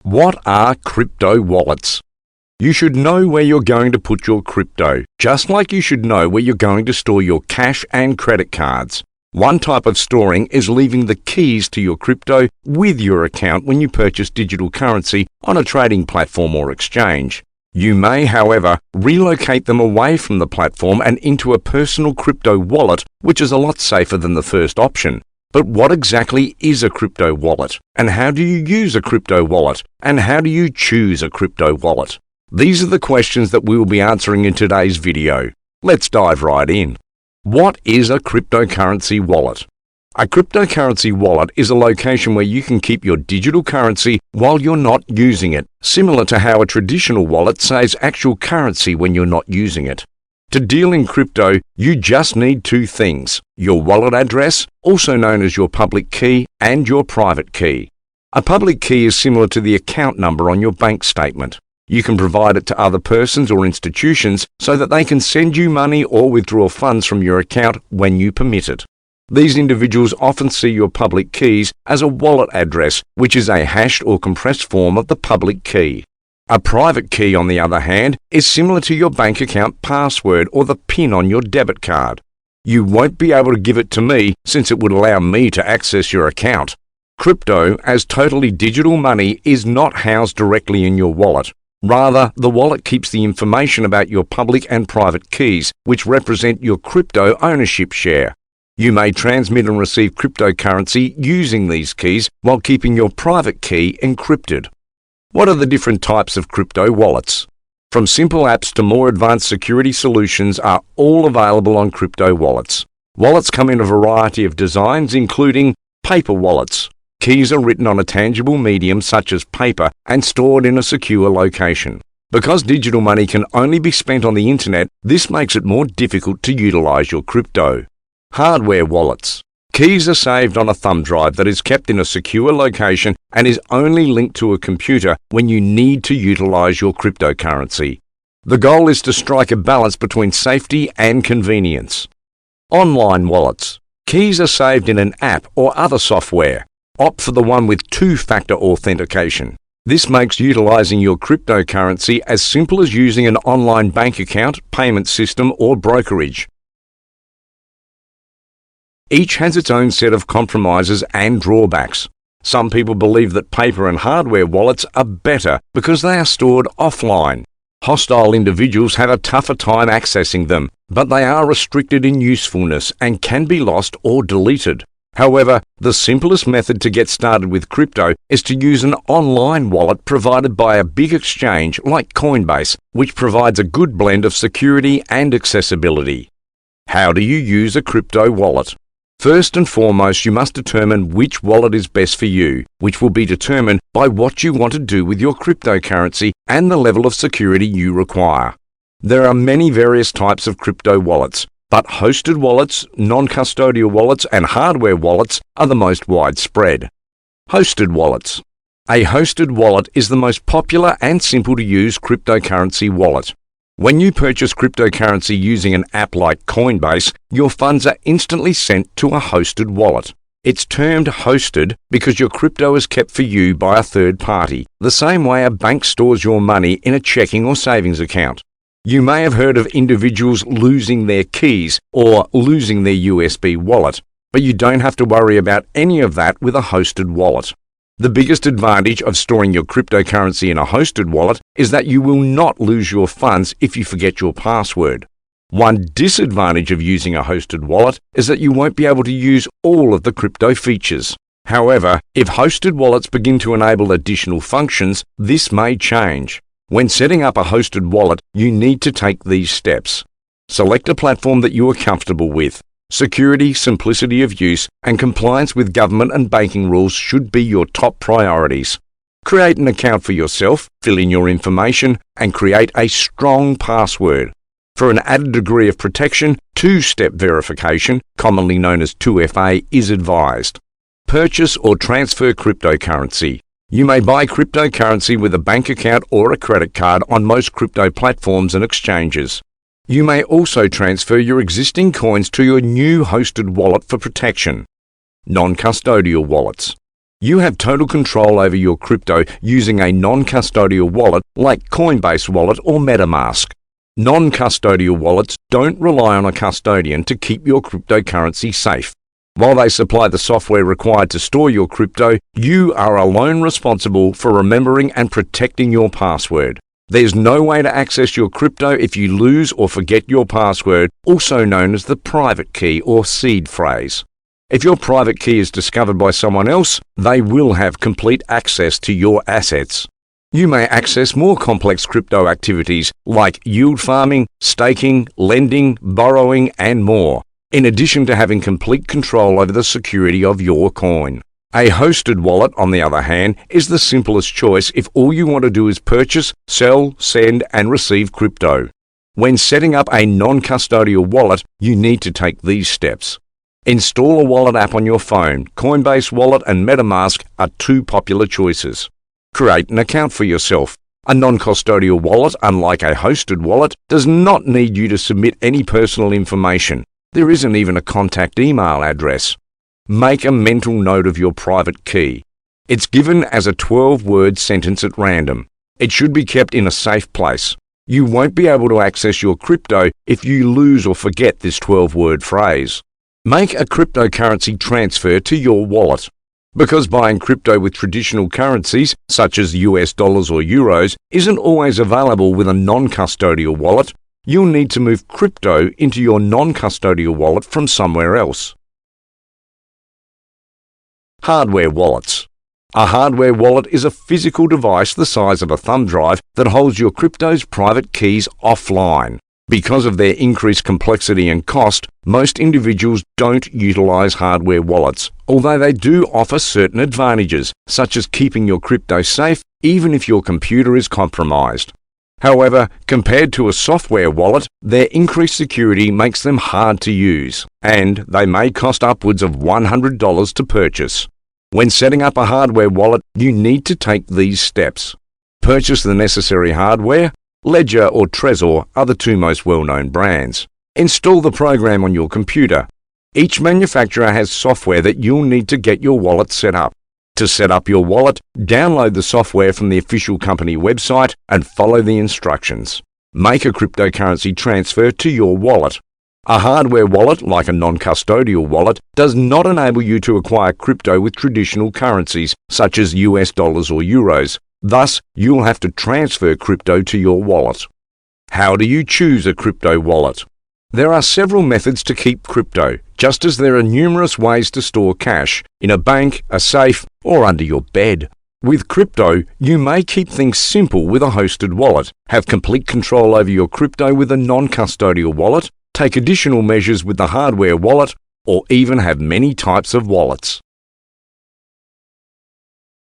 What are crypto wallets? You should know where you're going to put your crypto, just like you should know where you're going to store your cash and credit cards. One type of storing is leaving the keys to your crypto with your account when you purchase digital currency on a trading platform or exchange. You may, however, relocate them away from the platform and into a personal crypto wallet, which is a lot safer than the first option. But what exactly is a crypto wallet? And how do you use a crypto wallet? And how do you choose a crypto wallet? These are the questions that we will be answering in today's video. Let's dive right in. What is a cryptocurrency wallet? A cryptocurrency wallet is a location where you can keep your digital currency while you're not using it, similar to how a traditional wallet saves actual currency when you're not using it. To deal in crypto, you just need two things: your wallet address, also known as your public key, and your private key. A public key is similar to the account number on your bank statement. You can provide it to other persons or institutions so that they can send you money or withdraw funds from your account when you permit it. These individuals often see your public keys as a wallet address, which is a hashed or compressed form of the public key. A private key, on the other hand, is similar to your bank account password or the PIN on your debit card. You won't be able to give it to me since it would allow me to access your account. Crypto, as totally digital money, is not housed directly in your wallet. Rather, the wallet keeps the information about your public and private keys, which represent your crypto ownership share. You may transmit and receive cryptocurrency using these keys while keeping your private key encrypted. What are the different types of crypto wallets? From simple apps to more advanced security solutions are all available on crypto wallets. Wallets come in a variety of designs, including paper wallets. Keys are written on a tangible medium such as paper and stored in a secure location. Because digital money can only be spent on the internet, this makes it more difficult to utilize your crypto. Hardware wallets. Keys are saved on a thumb drive that is kept in a secure location and is only linked to a computer when you need to utilize your cryptocurrency. The goal is to strike a balance between safety and convenience. Online wallets. Keys are saved in an app or other software. Opt for the one with two-factor authentication. This makes utilizing your cryptocurrency as simple as using an online bank account, payment system, or brokerage. Each has its own set of compromises and drawbacks. Some people believe that paper and hardware wallets are better because they are stored offline. Hostile individuals have a tougher time accessing them, but they are restricted in usefulness and can be lost or deleted. However, the simplest method to get started with crypto is to use an online wallet provided by a big exchange like Coinbase, which provides a good blend of security and accessibility. How do you use a crypto wallet? First and foremost, you must determine which wallet is best for you, which will be determined by what you want to do with your cryptocurrency and the level of security you require. There are many various types of crypto wallets, but hosted wallets, non-custodial wallets, and hardware wallets are the most widespread. Hosted wallets. A hosted wallet is the most popular and simple to use cryptocurrency wallet. When you purchase cryptocurrency using an app like Coinbase, your funds are instantly sent to a hosted wallet. It's termed hosted because your crypto is kept for you by a third party, the same way a bank stores your money in a checking or savings account. You may have heard of individuals losing their keys or losing their USB wallet, but you don't have to worry about any of that with a hosted wallet. The biggest advantage of storing your cryptocurrency in a hosted wallet is that you will not lose your funds if you forget your password. One disadvantage of using a hosted wallet is that you won't be able to use all of the crypto features. However, if hosted wallets begin to enable additional functions, this may change. When setting up a hosted wallet, you need to take these steps. Select a platform that you are comfortable with. Security, simplicity of use, and compliance with government and banking rules should be your top priorities. Create an account for yourself, fill in your information, and create a strong password. For an added degree of protection, two-step verification, commonly known as 2FA, is advised. Purchase or transfer cryptocurrency. You may buy cryptocurrency with a bank account or a credit card on most crypto platforms and exchanges. You may also transfer your existing coins to your new hosted wallet for protection. Non-custodial wallets. You have total control over your crypto using a non-custodial wallet like Coinbase Wallet or MetaMask. Non-custodial wallets don't rely on a custodian to keep your cryptocurrency safe. While they supply the software required to store your crypto, you are alone responsible for remembering and protecting your password. There's no way to access your crypto if you lose or forget your password, also known as the private key or seed phrase. If your private key is discovered by someone else, they will have complete access to your assets. You may access more complex crypto activities like yield farming, staking, lending, borrowing, and more, in addition to having complete control over the security of your coin. A hosted wallet, on the other hand, is the simplest choice if all you want to do is purchase, sell, send, and receive crypto. When setting up a non-custodial wallet, you need to take these steps. Install a wallet app on your phone. Coinbase Wallet and MetaMask are two popular choices. Create an account for yourself. A non-custodial wallet, unlike a hosted wallet, does not need you to submit any personal information. There isn't even a contact email address. Make a mental note of your private key. It's given as a 12-word sentence at random. It should be kept in a safe place. You won't be able to access your crypto if you lose or forget this 12-word phrase. Make a cryptocurrency transfer to your wallet. Because buying crypto with traditional currencies, such as US dollars or euros, isn't always available with a non-custodial wallet, you'll need to move crypto into your non-custodial wallet from somewhere else. Hardware wallets. A hardware wallet is a physical device the size of a thumb drive that holds your crypto's private keys offline. Because of their increased complexity and cost, most individuals don't utilize hardware wallets, although they do offer certain advantages, such as keeping your crypto safe even if your computer is compromised. However, compared to a software wallet, their increased security makes them hard to use, and they may cost upwards of $100 to purchase. When setting up a hardware wallet, you need to take these steps. Purchase the necessary hardware. Ledger or Trezor are the two most well-known brands. Install the program on your computer. Each manufacturer has software that you'll need to get your wallet set up. To set up your wallet, download the software from the official company website and follow the instructions. Make a cryptocurrency transfer to your wallet. A hardware wallet, like a non-custodial wallet, does not enable you to acquire crypto with traditional currencies, such as US dollars or euros. Thus, you'll have to transfer crypto to your wallet. How do you choose a crypto wallet? There are several methods to keep crypto, just as there are numerous ways to store cash, in a bank, a safe, or under your bed. With crypto, you may keep things simple with a hosted wallet, have complete control over your crypto with a non-custodial wallet, take additional measures with the hardware wallet, or even have many types of wallets.